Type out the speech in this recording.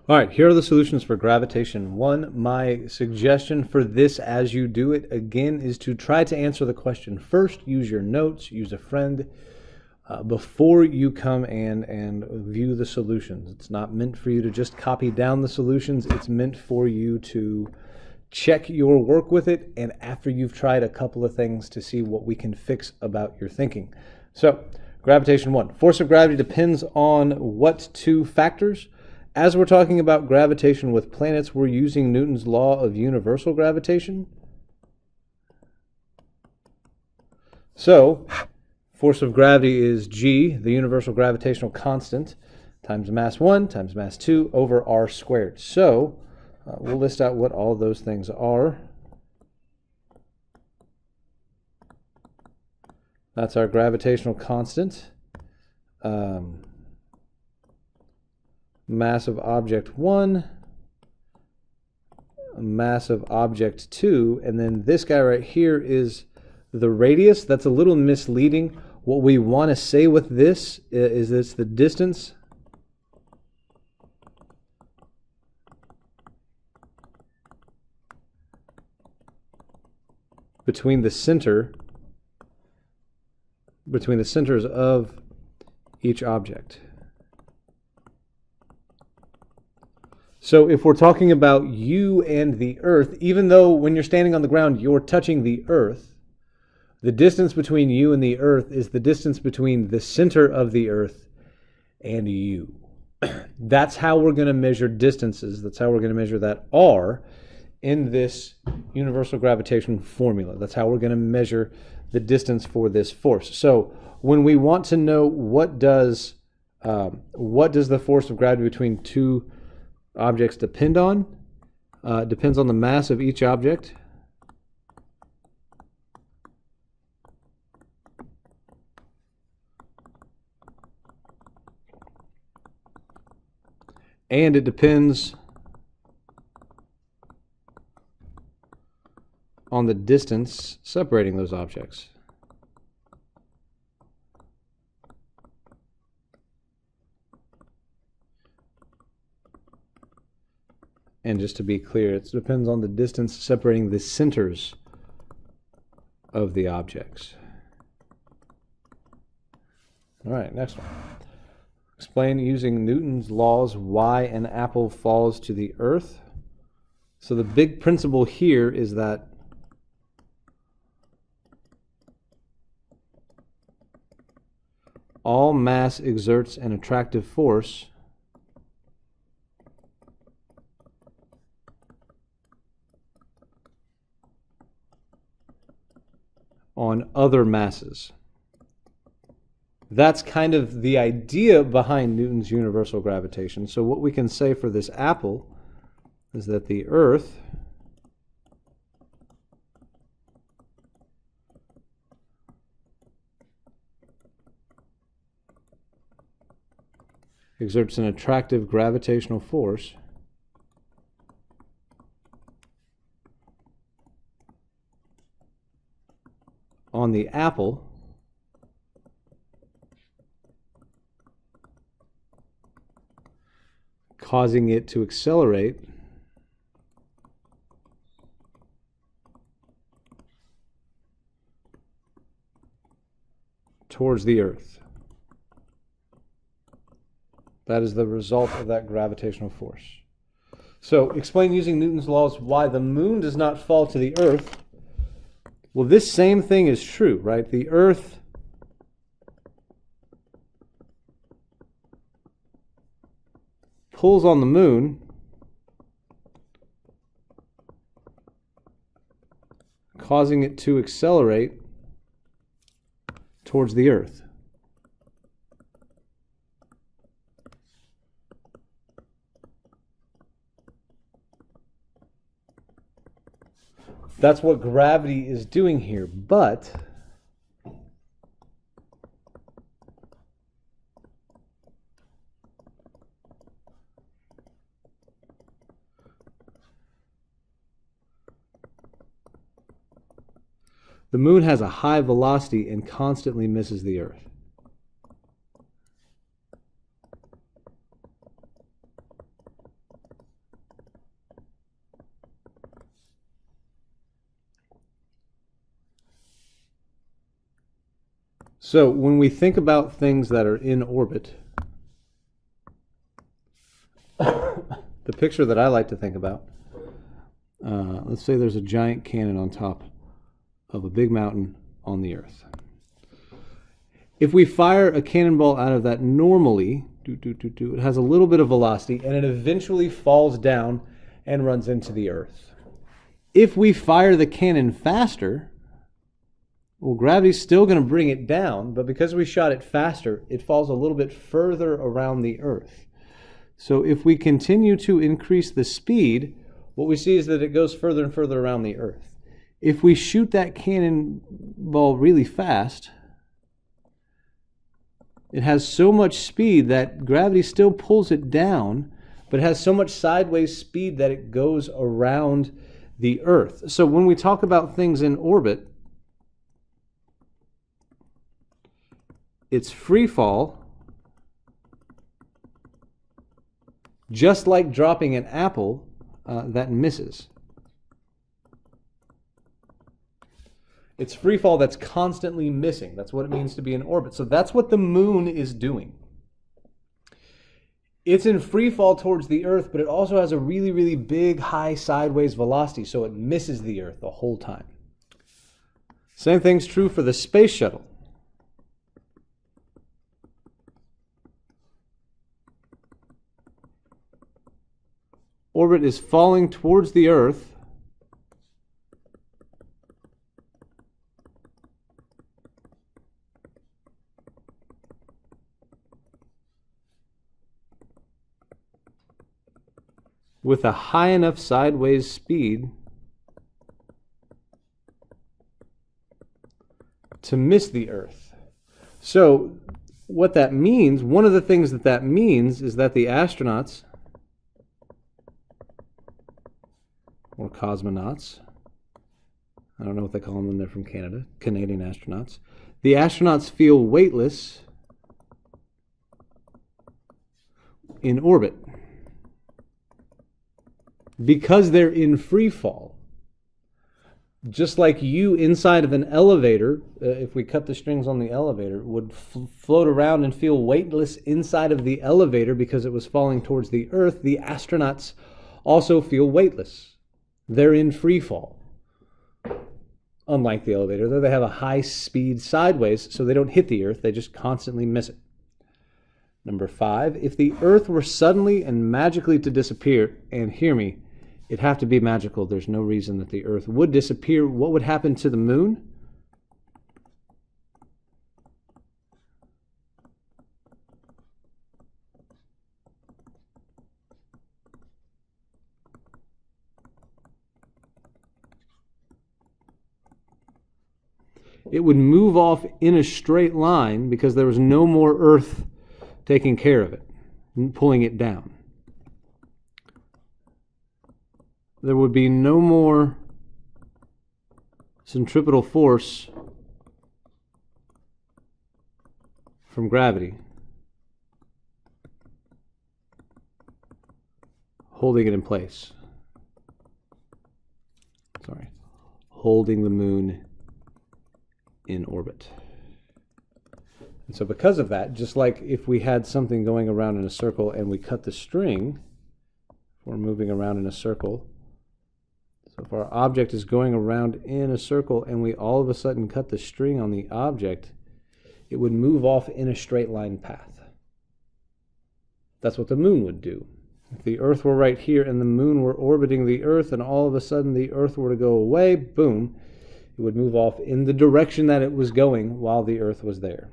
All right, here are the solutions for gravitation 1. My suggestion for this as you do it, again, is to try to answer the question first. Use your notes, use a friend, before you come and view the solutions. It's not meant for you to just copy down the solutions. It's meant for you to check your work with it, and after you've tried a couple of things to see what we can fix about your thinking. So, gravitation 1. Force of gravity depends on what two factors? As we're talking about gravitation with planets, we're using Newton's law of universal gravitation. So, force of gravity is G, the universal gravitational constant, times mass 1 times mass 2 over r squared. So, we'll list out what all those things are. That's our gravitational constant. Mass of object 1, mass of object 2, and then this guy right here is the radius. That's a little misleading. What we want to say with this is it's the distance between the centers of each object. So if we're talking about you and the Earth, even though when you're standing on the ground you're touching the Earth, the distance between you and the Earth is the distance between the center of the Earth and you. That's how we're going to measure distances. That's how we're going to measure that R in this universal gravitation formula. That's how we're going to measure the distance for this force. So when we want to know what does the force of gravity between two objects depend on, depends on the mass of each object. And it depends on the distance separating those objects. And just to be clear, it depends on the distance separating the centers of the objects. All right, next one. Explain using Newton's laws why an apple falls to the earth. So the big principle here is that all mass exerts an attractive force on other masses. That's kind of the idea behind Newton's universal gravitation. So what we can say for this apple is that the Earth exerts an attractive gravitational force on the apple causing it to accelerate towards the Earth. That is the result of that gravitational force. So, explain using Newton's laws why the moon does not fall to the Earth. Well, this same thing is true, right? The Earth pulls on the moon, causing it to accelerate towards the Earth. That's what gravity is doing here, but the moon has a high velocity and constantly misses the Earth. So when we think about things that are in orbit, the picture that I like to think about, let's say there's a giant cannon on top of a big mountain on the Earth. If we fire a cannonball out of that normally, it has a little bit of velocity and it eventually falls down and runs into the Earth. If we fire the cannon faster, well, gravity's still going to bring it down, but because we shot it faster, it falls a little bit further around the Earth. So if we continue to increase the speed, what we see is that it goes further and further around the Earth. If we shoot that cannonball really fast, it has so much speed that gravity still pulls it down, but it has so much sideways speed that it goes around the Earth. So when we talk about things in orbit, it's free fall, just like dropping an apple that misses. It's free fall that's constantly missing. That's what it means to be in orbit. So that's what the moon is doing. It's in free fall towards the Earth, but it also has a really, really big, high sideways velocity, so it misses the Earth the whole time. Same thing's true for the space shuttle. Orbit is falling towards the Earth, with a high enough sideways speed to miss the Earth. So what that means, one of the things that means is that the astronauts, or cosmonauts, I don't know what they call them when they're from Canada, Canadian astronauts, the astronauts feel weightless in orbit because they're in free fall. Just like you inside of an elevator, if we cut the strings on the elevator, would float around and feel weightless inside of the elevator because it was falling towards the Earth, the astronauts also feel weightless. They're in free fall. Unlike the elevator, though, they have a high speed sideways, so they don't hit the Earth, they just constantly miss it. Number 5, if the Earth were suddenly and magically to disappear, and hear me, it'd have to be magical, there's no reason that the Earth would disappear, what would happen to the moon? It would move off in a straight line because there was no more Earth taking care of it, pulling it down. There would be no more centripetal force from gravity holding it in place. Holding the moon in orbit. And so because of that, just like if we had something going around in a circle and we cut the string, we're moving around in a circle. So if our object is going around in a circle and we all of a sudden cut the string on the object, it would move off in a straight line path. That's what the moon would do. If the Earth were right here and the moon were orbiting the Earth and all of a sudden the Earth were to go away, boom, it would move off in the direction that it was going while the Earth was there.